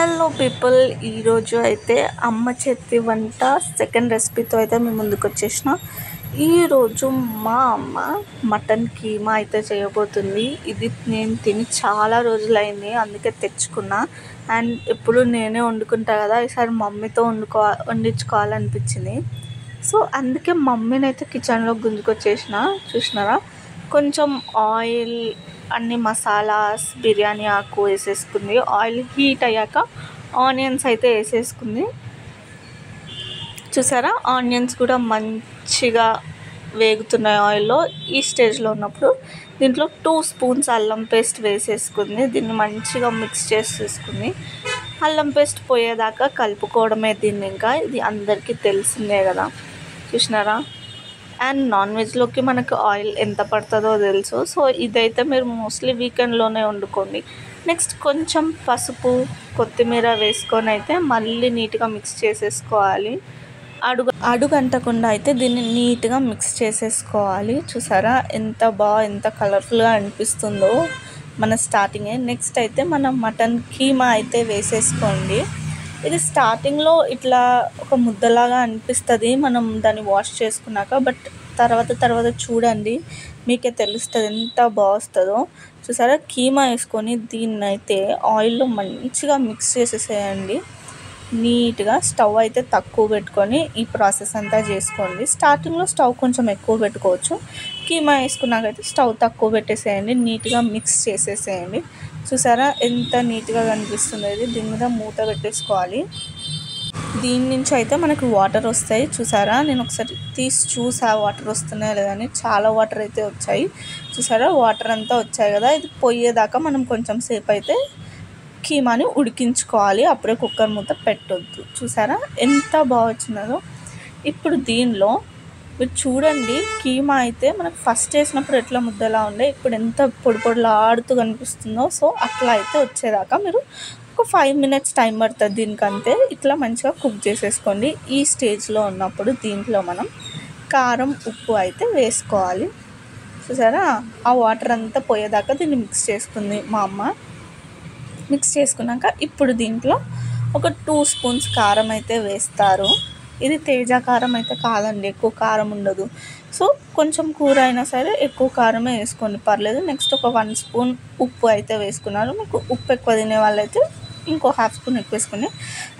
Hello people, ఈరోజు అయితే అమ్మ చేతి వంట సెకండ్ రెసిపీతో అయితే మేము ముందుకు వచ్చేసిన. ఈరోజు మా అమ్మ మటన్ కీమా అయితే చేయబోతుంది. ఇది నేను తిని చాలా రోజులైంది, అందుకే తెచ్చుకున్నా. అండ్ ఎప్పుడు నేనే వండుకుంటా కదా, ఈసారి మమ్మీతో వండించుకోవాలనిపించింది. సో అందుకే మమ్మీని అయితే కిచెన్లో గుంజుకొచ్చేసిన. చూసినారా, కొంచెం ఆయిల్, అన్ని మసాలాస్, బిర్యానీ ఆకు వేసేసుకుంది. ఆయిల్ హీట్ అయ్యాక ఆనియన్స్ అయితే వేసేసుకుంది. చూసారా, ఆనియన్స్ కూడా మంచిగా వేగుతున్నాయి ఆయిల్లో. ఈ స్టేజ్లో ఉన్నప్పుడు దీంట్లో 2 స్పూన్స్ అల్లం పేస్ట్ వేసేసుకుంది. దీన్ని మంచిగా మిక్స్ చేసేసుకుంది. అల్లం పేస్ట్ పోయేదాకా కలుపుకోవడమే దీన్ని. ఇంకా ఇది అందరికీ తెలిసిందే కదా. చూసినారా, అండ్ నాన్ వెజ్లోకి మనకు ఆయిల్ ఎంత పడుతుందో తెలుసు. సో ఇదైతే మీరు మోస్ట్లీ వీకెండ్లోనే వండుకోండి. నెక్స్ట్ కొంచెం పసుపు, కొత్తిమీర వేసుకొని అయితే మళ్ళీ నీట్గా మిక్స్ చేసేసుకోవాలి. అడుగంటకుండా అయితే దీన్ని నీట్గా మిక్స్ చేసేసుకోవాలి. చూసారా ఎంత కలర్ఫుల్గా అనిపిస్తుందో మన స్టార్టింగే. నెక్స్ట్ అయితే మనం మటన్ కీమా అయితే వేసేసుకోండి. ఇది స్టార్టింగ్లో ఇట్లా ఒక ముద్దలాగా అనిపిస్తుంది మనం దాన్ని వాష్ చేసుకున్నాక, బట్ తర్వాత చూడండి మీకే తెలుస్తుంది ఎంత బాగుస్తుందో. చూసారా, కీమా వేసుకొని దీన్ని అయితే ఆయిల్లో మంచిగా మిక్స్ చేసేసేయండి నీట్గా. స్టవ్ అయితే తక్కువ పెట్టుకొని ఈ ప్రాసెస్ అంతా చేసుకోండి. స్టార్టింగ్లో స్టవ్ కొంచెం ఎక్కువ పెట్టుకోవచ్చు. కీమా వేసుకున్నాకైతే స్టవ్ తక్కువ పెట్టేసేయండి, నీట్గా మిక్స్ చేసేసేయండి. చూసారా ఎంత నీట్గా కనిపిస్తుంది. ఇది దీని మీద మూత పెట్టేసుకోవాలి. దీని నుంచి అయితే మనకు వాటర్ వస్తాయి. చూసారా, నేను ఒకసారి తీసి చూసా వాటర్ వస్తున్నాయా లేదని. చాలా వాటర్ అయితే వచ్చాయి. చూసారా, వాటర్ అంతా వచ్చాయి కదా. ఇది పోయేదాకా మనం కొంచెం సేపు అయితే కీమాని ఉడికించుకోవాలి. అప్పుడే కుక్కర్ మూత పెట్టొద్దు. చూసారా ఎంత బాగా వచ్చిందో. ఇప్పుడు దీనిలో మీరు చూడండి, కీమా అయితే మనకు ఫస్ట్ వేసినప్పుడు ఎట్లా ముద్దలా ఉండే, ఇప్పుడు ఎంత పొడిలాడుతూ కనిపిస్తుందో. సో అట్లా అయితే వచ్చేదాకా మీరు ఒక 5 మినిట్స్ టైం పడుతుంది దీనికంతే. ఇట్లా మంచిగా కుక్ చేసేసుకోండి. ఈ స్టేజ్లో ఉన్నప్పుడు దీంట్లో మనం కారం, ఉప్పు అయితే వేసుకోవాలి. చూసారా, ఆ వాటర్ అంతా పోయేదాకా దీన్ని మిక్స్ చేసుకుంది మా అమ్మ. మిక్స్ చేసుకున్నాక ఇప్పుడు దీంట్లో ఒక 2 స్పూన్స్ కారం అయితే వేస్తారు. ఇది తేజ కారం అయితే కాదండి, ఎక్కువ కారం ఉండదు. సో కొంచెం కూర అయినా సరే ఎక్కువ కారమే వేసుకోండి, పర్లేదు. నెక్స్ట్ ఒక 1 స్పూన్ ఉప్పు అయితే వేసుకున్నారు. మీకు ఉప్పు ఎక్కువ తినే వాళ్ళైతే ఇంకో 1/2 స్పూన్ ఎక్కువ వేసుకుని.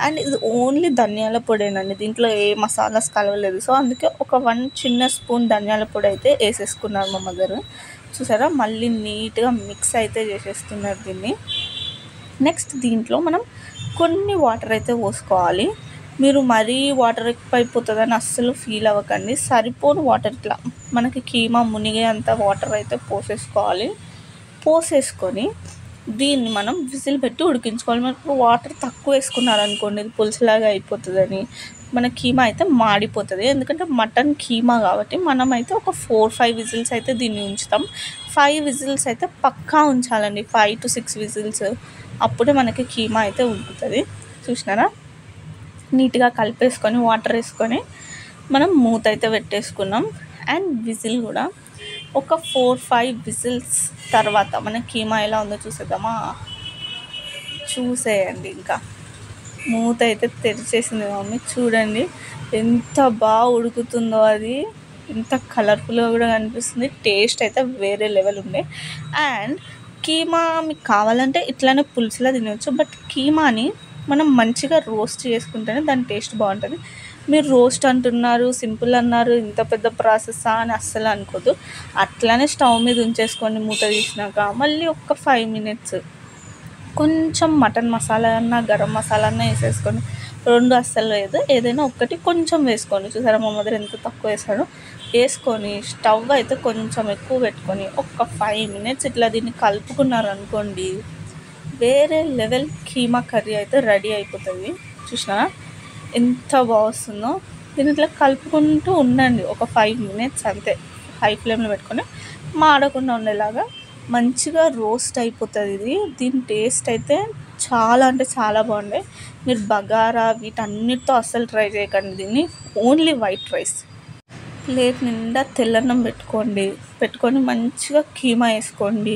అండ్ ఇది ఓన్లీ ధనియాల పొడేనండి, దీంట్లో ఏ మసాలాస్ కలవలేదు. సో అందుకే ఒక 1 చిన్న స్పూన్ ధనియాల పొడి అయితే వేసేసుకున్నారు మా మదర్. చూసారా, మళ్ళీ నీట్గా మిక్స్ అయితే చేసేస్తున్నారు దీన్ని. నెక్స్ట్ దీంట్లో మనం కొన్ని వాటర్ అయితే పోసుకోవాలి. మీరు మరీ వాటర్ ఎక్కువ అయిపోతుందని అస్సలు ఫీల్ అవ్వకండి. సరిపోని వాటర్, ఇట్లా మనకి కీమా మునిగే అంత వాటర్ అయితే పోసేసుకొని దీన్ని మనం విజిల్ పెట్టి ఉడికించుకోవాలి. మనకు వాటర్ తక్కువ వేసుకున్నారనుకోండి, ఇది పులుసులాగా అయిపోతుందని మన కీమా అయితే మాడిపోతుంది. ఎందుకంటే మటన్ కీమా కాబట్టి మనమైతే ఒక 4-5 విజిల్స్ అయితే దీన్ని ఉంచుతాం. 5 విజిల్స్ అయితే పక్కా ఉంచాలండి, 5 to 6 విజిల్స్. అప్పుడే మనకి కీమా అయితే ఉడుకుతుంది. చూసినారా, నీట్గా కలిపేసుకొని వాటర్ వేసుకొని మనం మూత అయితే పెట్టేసుకున్నాం. అండ్ విజిల్ కూడా ఒక 4-5 విజిల్స్ తర్వాత మన కీమా ఎలా ఉందో చూసేయండి. ఇంకా మూత అయితే తెరిచేసింది మమ్మీ. చూడండి ఎంత బాగా ఉడుకుతుందో, అది ఎంత కలర్ఫుల్గా కూడా కనిపిస్తుంది. టేస్ట్ అయితే వేరే లెవెల్ ఉండే. అండ్ కీమా మీకు కావాలంటే ఇట్లానే పులుసులా తినవచ్చు, బట్ కీమాని మనం మంచిగా రోస్ట్ చేసుకుంటేనే దాని టేస్ట్ బాగుంటుంది. మీరు రోస్ట్ అంటున్నారు, సింపుల్ అన్నారు, ఇంత పెద్ద ప్రాసెస్సా అని అస్సలు అనుకోదు. అట్లానే స్టవ్ మీద ఉంచేసుకోండి. మూత తీసినాక మళ్ళీ ఒక 5 మినిట్స్ కొంచెం మటన్ మసాలా అన్నా గరం మసాలా అన్నా వేసేసుకోండి. 2 అస్సలు లేదు, ఏదైనా ఒక్కటి కొంచెం వేసుకోండి. చూసారా మా మదర్ ఎంత తక్కువ వేసాడో. వేసుకొని స్టవ్ అయితే కొంచెం ఎక్కువ పెట్టుకొని ఒక 5 మినిట్స్ ఇట్లా దీన్ని కలుపుకున్నారనుకోండి, వేరే లెవెల్ కీమా కర్రీ అయితే రెడీ అయిపోతుంది. చూసినా ఎంత బాగుందో. దీన్ని ఇట్లా కలుపుకుంటూ ఉండండి ఒక 5 మినిట్స్ అంతే. హై ఫ్లేమ్లో పెట్టుకొని మాడకుండా ఉండేలాగా మంచిగా రోస్ట్ అయిపోతుంది ఇది. దీని టేస్ట్ అయితే చాలా అంటే చాలా బాగుండే. మీరు బగారా వీటన్నిటితో అస్సలు ట్రై చేయకండి దీన్ని, ఓన్లీ వైట్ రైస్. ప్లేట్ నిండా తెల్లన్నం పెట్టుకొని మంచిగా కీమా వేసుకోండి.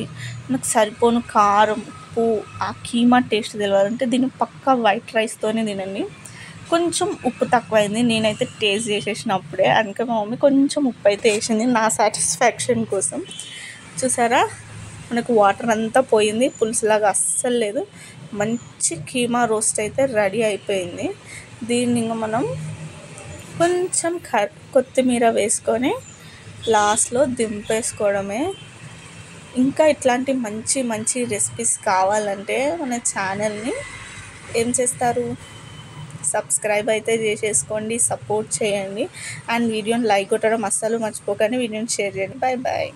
నాకు సరిపోను కారం, ఉప్పు, ఆ కీమా టేస్ట్ తెలియాలంటే దీన్ని పక్కా వైట్ రైస్తోనే తినండి. కొంచెం ఉప్పు తక్కువైంది, నేనైతే టేస్ట్ చేసేసినప్పుడే, అందుకే మా మమ్మీ కొంచెం ఉప్పు అయితే వేసింది నా సాటిస్ఫాక్షన్ కోసం. చూసారా, మనకు వాటర్ అంతా పోయింది, పులుసులాగా అస్సలు లేదు. మంచి కీమా రోస్ట్ అయితే రెడీ అయిపోయింది. దీన్ని ఇంకా మనం కొంచెం కొత్తిమీర వేసుకొని లాస్ట్లో దింపేసుకోవడమే. ఇంకా ఇట్లాంటి మంచి మంచి రెసిపీస్ కావాలంటే మన ఛానల్ని ఏం చేస్తారు, సబ్స్క్రైబ్ అయితే చేసేసుకోండి, సపోర్ట్ చేయండి. అండ్ వీడియోని లైక్ కొట్టడం అస్సలు మర్చిపోకండి, వీడియోని షేర్ చేయండి. Bye bye.